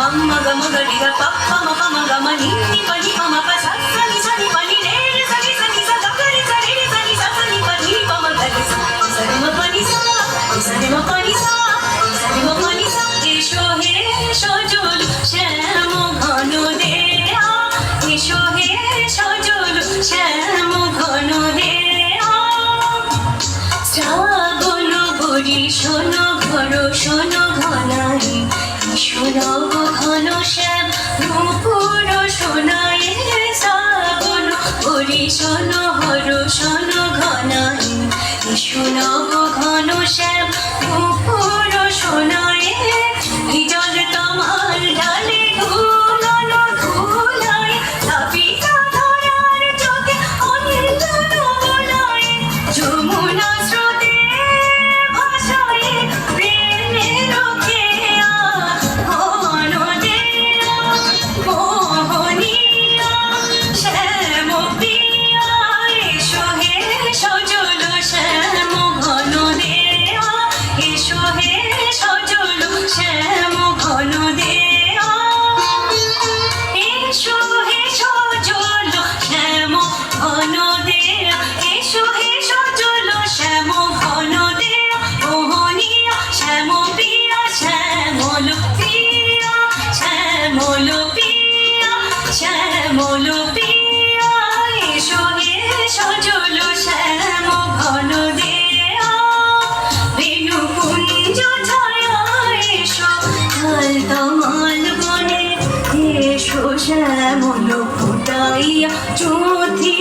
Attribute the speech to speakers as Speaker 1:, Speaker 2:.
Speaker 1: మమ్మ గమ గడిగ పప్ప మప మగ మని ని పని పమ ప స సని సని పని రే రే సని సని స గరి సని రే సని స సని పని పమ గరి సని మ పని స సని మ పని స సని మ పని స এসো হে সজল শ্যাম ঘন দেয়া এসো হে সজল শ্যাম ঘন দেয়া শ্রাবণ বরি শোনো ঘর শোনো ঘনাই শোনাও ঘন শ্যাম নুপুর শোনায় শ্রাবণ বরি শোনো হর শোনো ঘনাই শোনাও ঘন শ্যাম নুপুর শোনায় জল তোমার ডালে ধুলানো ধুলায় তাপিতা ধরার চোখে অন্ধন বলায় যমুনা স্রোতে ভাসায় প্রেমের খেয়া ঘন দেয়া মোহনিয়া শ্যাম প্রিয়া এসো হে সজল শ্যাম ঘন দেয়া এসো হে সজল শ্যাম ঘন দেয়া এসো হে সজল শ্যাম ঘন দেয়া এসো হে সজল শ্যাম ঘন দেয়া মোহনিয়া শ্যাম প্রিয়া শ্যামল প্রিয়া শ্যামল প্রিয়া শ্যামল প্রিয়া এসো হে সজল শ্যাম ঘন দেয়া বেনু কুঞ্জ ছায়া এসো ঢাল তমাল বনে এসো শ্যামল ফুটাইয়া চুথি